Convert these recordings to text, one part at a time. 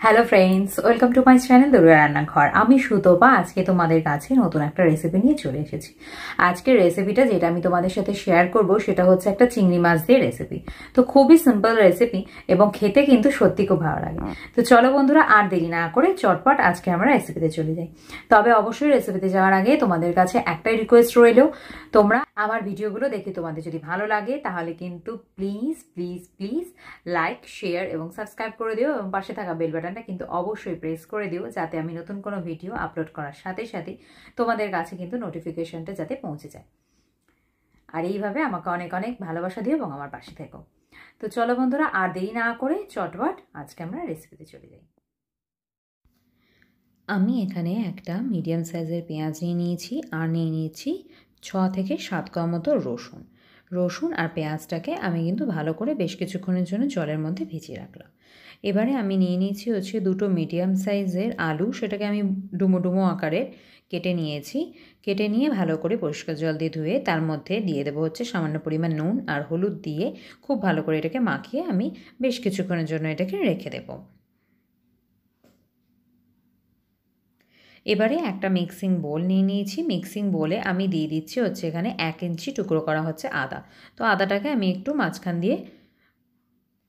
Hello friends, welcome to my channel দরুয়া রান্নাঘর। আমি সুতপা আজকে তোমাদের কাছে নতুন একটা রেসিপি নিয়ে চলে এসেছি। আজকের রেসিপিটা যেটা আমি তোমাদের সাথে শেয়ার করব সেটা হচ্ছে একটা চিংড়ি মাছ দিয়ে রেসিপি। তো খুবই সিম্পল রেসিপি এবং খেতে কিন্তু সত্যি খুব ভালো লাগে। তো চলো বন্ধুরা, আর দেরি না করে চটপট আজকে আমরা রেসিপিতে চলে যাই। তবে অবশ্যই রেসিপিতে যাওয়ার আগে তোমাদের কাছে একটাই রিকোয়েস্ট রইল, তোমরা আমার ভিডিওগুলো দেখে তোমাদের যদি ভালো লাগে তাহলে কিন্তু please please please like, share এবং সাবস্ক্রাইব করে দিও এবং পাশে থাকা বেল বাটনটা কিন্তু অবশ্যই প্রেস করে দিও, যাতে আমি নতুন কোনো ভিডিও আপলোড করার সাথে সাথে তোমাদের কাছে কিন্তু নোটিফিকেশনটা যাতে পৌঁছে যায়। আর এইভাবে আমাকে অনেক অনেক ভালোবাসা দিও এবং আমার পাশে থেকো। তো চলো বন্ধুরা, আর দেরি না করে চটপট আজকে আমরা রেসিপিতে চলে যাই। আমি এখানে একটা মিডিয়াম সাইজের পেঁয়াজ নিয়ে নিয়েছি আর নিয়ে নিয়েছি 6 থেকে 7 কোয়া মতো রসুন আর পেঁয়াজটাকে আমি কিন্তু ভালো করে বেশ কিছুক্ষণের জন্য জলের মধ্যে ভিজিয়ে রাখলাম। এবারে আমি নিয়ে নিয়েছি হচ্ছে 2টো মিডিয়াম সাইজের আলু, সেটাকে আমি ডুমো ডুমো আকারে কেটে নিয়েছি। কেটে নিয়ে ভালো করে পরিষ্কার জল দিয়ে ধুয়ে তার মধ্যে দিয়ে দেবো হচ্ছে সামান্য পরিমাণ নুন আর হলুদ দিয়ে খুব ভালো করে এটাকে মাখিয়ে আমি বেশ কিছুক্ষণের জন্য এটাকে রেখে দেবো। এবারে একটা মিক্সিং বোল নিয়ে নিয়েছি। মিক্সিং বোলে আমি দিয়ে দিচ্ছি হচ্ছে এখানে 1 ইঞ্চি টুকরো করা হচ্ছে আদা। তো আদাটাকে আমি একটু মাঝখান দিয়ে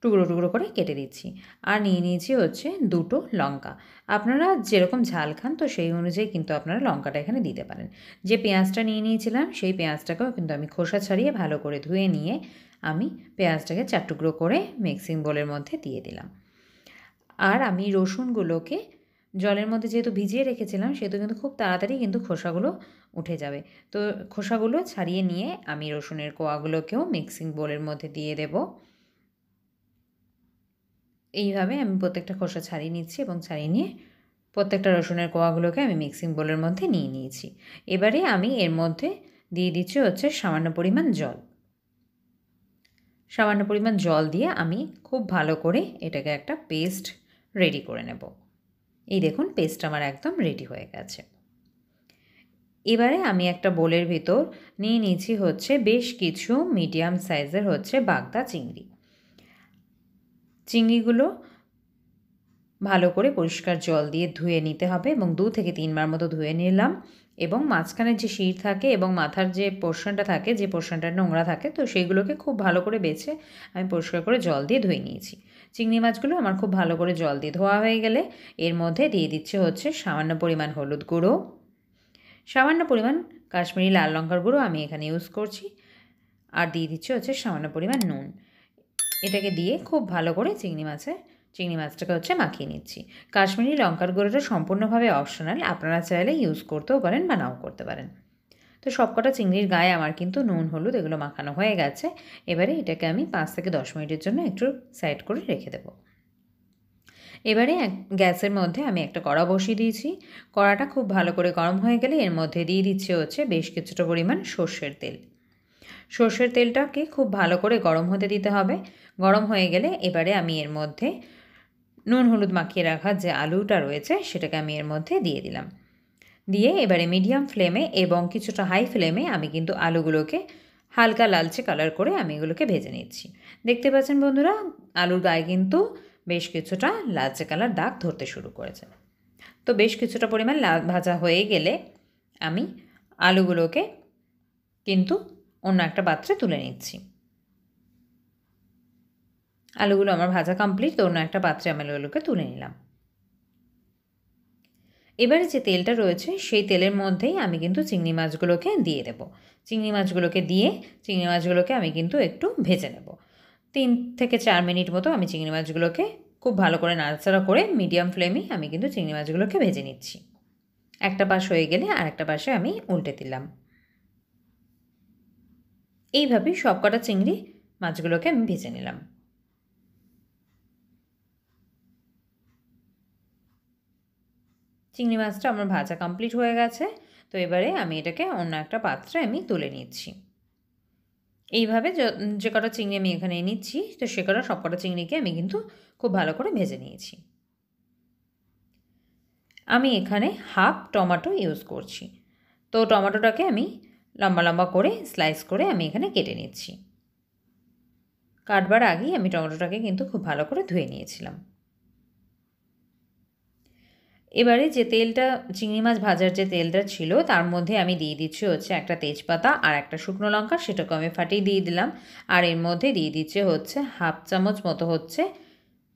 টুকরো টুকরো করে কেটে দিচ্ছি। আর নিয়ে নিয়েছি হচ্ছে 2টো লঙ্কা। আপনারা যেরকম ঝাল খান তো সেই অনুযায়ী কিন্তু আপনারা লঙ্কাটা এখানে দিতে পারেন। যে পেঁয়াজটা নিয়ে নিয়েছিলাম সেই পেঁয়াজটাকেও কিন্তু আমি খোসা ছাড়িয়ে ভালো করে ধুয়ে নিয়ে আমি পেঁয়াজটাকে 4 টুকরো করে মিক্সিং বোলের মধ্যে দিয়ে দিলাম। আর আমি রসুনগুলোকে জলের মধ্যে যেহেতু ভিজিয়ে রেখেছিলাম সেহেতু কিন্তু খুব তাড়াতাড়ি কিন্তু খোসাগুলো উঠে যাবে। তো খোসাগুলো ছাড়িয়ে নিয়ে আমি রসুনের কোয়াগুলোকেও মিক্সিং বোলের মধ্যে দিয়ে দেব। এইভাবে আমি প্রত্যেকটা খোসা ছাড়িয়ে নিচ্ছি এবং ছাড়িয়ে নিয়ে প্রত্যেকটা রসুনের কোয়াগুলোকে আমি মিক্সিং বোলের মধ্যে নিয়ে নিয়েছি। এবারে আমি এর মধ্যে দিয়ে দিচ্ছি হচ্ছে সামান্য পরিমাণ জল। সামান্য পরিমাণ জল দিয়ে আমি খুব ভালো করে এটাকে একটা পেস্ট রেডি করে নেব। এই দেখুন, পেস্ট আমার একদম রেডি হয়ে গেছে। এবারে আমি একটা বোলের ভিতর নিয়ে নিয়েছি হচ্ছে বেশ কিছু মিডিয়াম সাইজের হচ্ছে বাগদা চিংড়ি। চিংড়িগুলো ভালো করে পরিষ্কার জল দিয়ে ধুয়ে নিতে হবে এবং 2 থেকে 3 বার মতো ধুয়ে নিলাম। এবং মাঝখানে যে শির থাকে এবং মাথার যে পোর্শনটা থাকে, যে পোর্শনটা নোংরা থাকে, তো সেইগুলোকে খুব ভালো করে বেছে আমি পরিষ্কার করে জল দিয়ে ধুয়ে নিয়েছি। চিংড়ি মাছগুলো আমার খুব ভালো করে জল দিয়ে ধোয়া হয়ে গেলে এর মধ্যে দিয়ে দিচ্ছে হচ্ছে সামান্য পরিমাণ হলুদ গুঁড়ো, সামান্য পরিমাণ কাশ্মীরি লাল লঙ্কার গুঁড়ো আমি এখানে ইউজ করছি, আর দিয়ে দিচ্ছে হচ্ছে সামান্য পরিমাণ নুন। এটাকে দিয়ে খুব ভালো করে চিংড়ি মাছটাকে হচ্ছে মাখিয়ে নিচ্ছি। কাশ্মীরি লঙ্কার গুঁড়োটা সম্পূর্ণভাবে অপশনাল, আপনারা চাইলে ইউজ করতেও পারেন বা নাও করতে পারেন। তো সবকটা চিংড়ির গায়ে আমার কিন্তু নুন হলুদ এগুলো মাখানো হয়ে গেছে। এবারে এটাকে আমি 5 থেকে 10 মিনিটের জন্য একটু সাইড করে রেখে দেবো। এবারে গ্যাসের মধ্যে আমি একটা কড়া বসিয়ে দিয়েছি। কড়াটা খুব ভালো করে গরম হয়ে গেলে এর মধ্যে দিয়ে দিচ্ছে হচ্ছে বেশ কিছুটা পরিমাণ সর্ষের তেল। সর্ষের তেলটাকে খুব ভালো করে গরম হতে দিতে হবে। গরম হয়ে গেলে এবারে আমি এর মধ্যে নুন হলুদ মাখিয়ে রাখা যে আলুটা রয়েছে সেটাকে আমি এর মধ্যে দিয়ে দিলাম। দিয়ে এবারে মিডিয়াম ফ্লেমে এবং কিছুটা হাই ফ্লেমে আমি কিন্তু আলুগুলোকে হালকা লালচে কালার করে আমি এগুলোকে ভেজে নিচ্ছি। দেখতে পাচ্ছেন বন্ধুরা, আলুর গায়ে কিন্তু বেশ কিছুটা লালচে কালার দাগ ধরতে শুরু করেছে। তো বেশ কিছুটা পরিমাণ ভাজা হয়ে গেলে আমি আলুগুলোকে কিন্তু অন্য একটা পাত্রে তুলে নিচ্ছি। আলুগুলো আমার ভাজা কমপ্লিট, তো অন্য একটা পাত্রে আমি আলুগুলোকে তুলে নিলাম। এবারে যে তেলটা রয়েছে সেই তেলের মধ্যেই আমি কিন্তু চিংড়ি মাছগুলোকে দিয়ে দেব। চিংড়ি মাছগুলোকে আমি কিন্তু একটু ভেজে নেব। 3 থেকে 4 মিনিট মতো আমি চিংড়ি মাছগুলোকে খুব ভালো করে নাড়াচাড়া করে মিডিয়াম ফ্লেমেই আমি কিন্তু চিংড়ি মাছগুলোকে ভেজে নিচ্ছি। একটা পাশ হয়ে গেলে আরেকটা পাশে আমি উল্টে দিলাম। এইভাবেই সবকটা চিংড়ি মাছগুলোকে আমি ভেজে নিলাম। চিংড়ি মাছটা আমার ভাজা কমপ্লিট হয়ে গেছে। তো এবারে আমি এটাকে অন্য একটা পাত্রে আমি তুলে নিচ্ছি। এইভাবে যে কটা চিংড়ি আমি এখানে নিচ্ছি তো সে কটা সবকটা চিংড়িকে আমি কিন্তু খুব ভালো করে ভেজে নিয়েছি। আমি এখানে হাফ টমেটো ইউজ করছি। তো টমেটোটাকে আমি লম্বা লম্বা করে স্লাইস করে আমি এখানে কেটে নিচ্ছি। কাটবার আগেই আমি টমেটোটাকে কিন্তু খুব ভালো করে ধুয়ে নিয়েছিলাম। এবারে যে তেলটা চিংড়ি মাছ ভাজার যে তেলটা ছিল তার মধ্যে আমি দিয়ে দিচ্ছি হচ্ছে একটা তেজপাতা আর একটা শুকনো লঙ্কা, সেটাকে আমি ফাটিয়ে দিয়ে দিলাম। আর এর মধ্যে দিয়ে দিচ্ছে হচ্ছে হাফ চামচ মতো হচ্ছে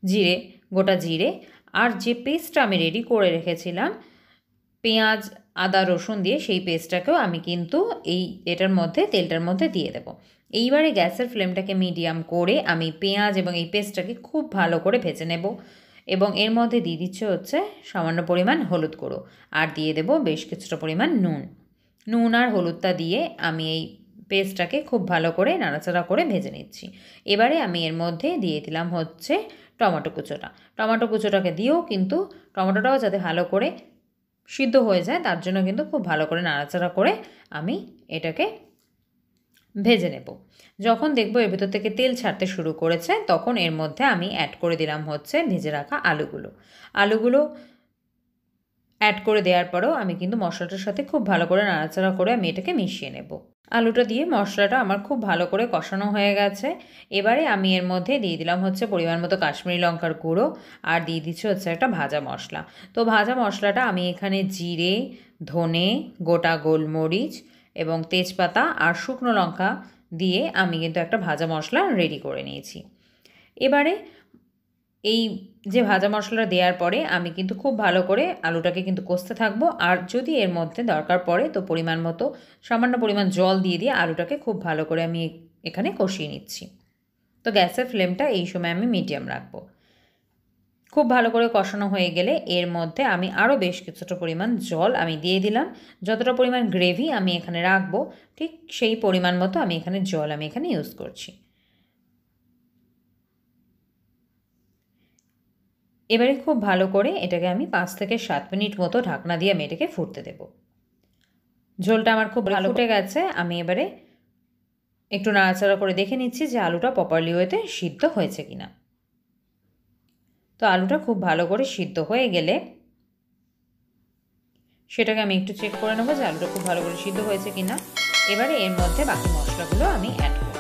জিরে, গোটা জিরে। আর যে পেস্টটা আমি রেডি করে রেখেছিলাম পেঁয়াজ আদা রসুন দিয়ে, সেই পেস্টটাকেও আমি কিন্তু এটার মধ্যে তেলটার মধ্যে দিয়ে দেবো। এইবারে গ্যাসের ফ্লেমটাকে মিডিয়াম করে আমি পেঁয়াজ এবং এই পেস্টটাকে খুব ভালো করে ভেজে নেব। এবং এর মধ্যে দিয়ে দিচ্ছে হচ্ছে সামান্য পরিমাণ হলুদ গুঁড়ো, আর দিয়ে দেবো বেশ কিছুটা পরিমাণ নুন আর হলুদটা দিয়ে আমি এই পেস্টটাকে খুব ভালো করে নাড়াচাড়া করে ভেজে নিচ্ছি। এবারে আমি এর মধ্যে দিয়ে দিলাম হচ্ছে টমেটো কুচোটাকে দিয়েও কিন্তু টমেটোটাও যাতে ভালো করে সিদ্ধ হয়ে যায় তার জন্য কিন্তু খুব ভালো করে নাড়াচাড়া করে আমি এটাকে ভেজে নেব। যখন দেখবো এর ভেতর থেকে তেল ছাড়তে শুরু করেছে তখন এর মধ্যে আমি অ্যাড করে দিলাম হচ্ছে ভেজে রাখা আলুগুলো অ্যাড করে দেওয়ার পরেও আমি কিন্তু মশলাটার সাথে খুব ভালো করে নাড়াচাড়া করে আমি এটাকে মিশিয়ে নেব। আলুটা দিয়ে মশলাটা আমার খুব ভালো করে কষানো হয়ে গেছে। এবারে আমি এর মধ্যে দিয়ে দিলাম হচ্ছে পরিমাণ মতো কাশ্মীরি লঙ্কার গুঁড়ো, আর দিয়ে দিচ্ছি হচ্ছে একটা ভাজা মশলা। তো ভাজা মশলাটা আমি এখানে জিরে, ধনে, গোটা গোলমরিচ এবং তেজপাতা আর শুকনো লঙ্কা দিয়ে আমি কিন্তু একটা ভাজা মশলা রেডি করে নিয়েছি। এবারে এই যে ভাজা মশলাটা দেওয়ার পরে আমি কিন্তু খুব ভালো করে আলুটাকে কিন্তু কষতে থাকবো। আর যদি এর মধ্যে দরকার পড়ে তো পরিমাণ মতো সামান্য পরিমাণ জল দিয়ে আলুটাকে খুব ভালো করে আমি এখানে কষিয়ে নিচ্ছি। তো গ্যাসের ফ্লেমটা এই সময় আমি মিডিয়াম রাখবো। খুব ভালো করে কষানো হয়ে গেলে এর মধ্যে আমি আরও বেশ কিছুটা পরিমাণ জল আমি দিয়ে দিলাম। যতটা পরিমাণ গ্রেভি আমি এখানে রাখবো ঠিক সেই পরিমাণ মতো আমি এখানে জল আমি এখানে ইউজ করছি। এবারে খুব ভালো করে এটাকে আমি 5 থেকে 7 মিনিট মতো ঢাকনা দিয়ে আমি এটাকে ফুটতে দেব। ঝোলটা আমার খুব ভালো ফুটে গেছে। আমি এবারে একটু নাড়াচাড়া করে দেখে নিচ্ছি যে আলুটা প্রপারলি ওয়েতে সিদ্ধ হয়েছে কিনা। তো আলুটা খুব ভালো করে সিদ্ধ হয়ে গেলে সেটাকে আমি একটু চেক করে নেবো যে আলুটা খুব ভালো করে সিদ্ধ হয়েছে কিনা। এবারে এর মধ্যে বাকি মশলাগুলো আমি অ্যাড করব।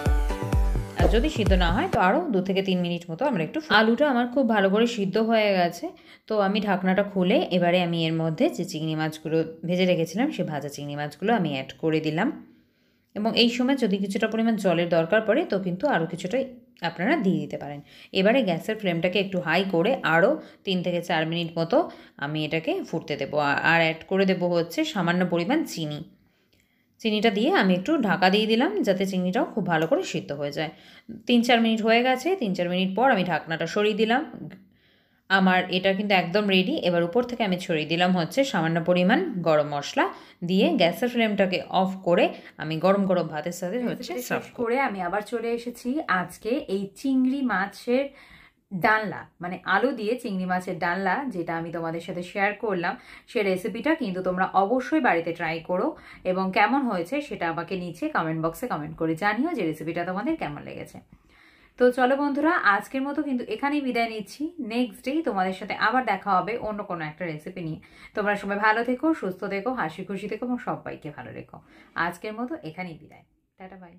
আর যদি সিদ্ধ না হয় তো আরও 2 থেকে 3 মিনিট মতো আমরা একটু আলুটা আমার খুব ভালো করে সিদ্ধ হয়ে গেছে। তো আমি ঢাকনাটা খুলে এবারে আমি এর মধ্যে যে চিংড়ি মাছগুলো ভেজে রেখেছিলাম সেই ভাজা চিংড়ি মাছগুলো আমি অ্যাড করে দিলাম। এবং এই সময় যদি কিছুটা পরিমাণ জলের দরকার পড়ে তো কিন্তু আরও কিছুটা আপনারা দিয়ে দিতে পারেন। এবারে গ্যাসের ফ্লেমটাকে একটু হাই করে আরও 3 থেকে 4 মিনিট মতো আমি এটাকে ফুটতে দেবো। আর অ্যাড করে দেবো হচ্ছে সামান্য পরিমাণ চিনিটা দিয়ে আমি একটু ঢাকা দিয়ে দিলাম যাতে চিংড়িটাও খুব ভালো করে সিদ্ধ হয়ে যায়। 3-4 মিনিট হয়ে গেছে। 3-4 মিনিট পর আমি ঢাকনাটা সরিয়ে দিলাম। আমার এটা কিন্তু একদম রেডি। এবার উপর থেকে আমি ছড়িয়ে দিলাম হচ্ছে সামান্য পরিমাণ গরম মশলা দিয়ে গ্যাসের ফ্লেমটাকে অফ করে আমি গরম গরম ভাতের সাথে হচ্ছে সার্ভ করে আমি আবার চলে এসেছি আজকে এই চিংড়ি মাছের ডালনা, মানে আলু দিয়ে চিংড়ি মাছের ডালনা, যেটা আমি তোমাদের সাথে শেয়ার করলাম। সে রেসিপিটা কিন্তু তোমরা অবশ্যই বাড়িতে ট্রাই করো এবং কেমন হয়েছে সেটা আমাকে নিচে কমেন্ট বক্সে কমেন্ট করে জানিও যে রেসিপিটা তোমাদের কেমন লেগেছে। তো চলো বন্ধুরা, আজকের মতো কিন্তু এখানেই বিদায় নিচ্ছি। নেক্সট ডে তোমাদের সাথে আবার দেখা হবে অন্য কোনো একটা রেসিপি নিয়ে। তোমরা সবাই ভালো থেকো, সুস্থ থেকো, হাসি খুশি থেকো এবং সবাইকে ভালো রেখো। আজকের মতো এখানেই বিদায়। Tata bye.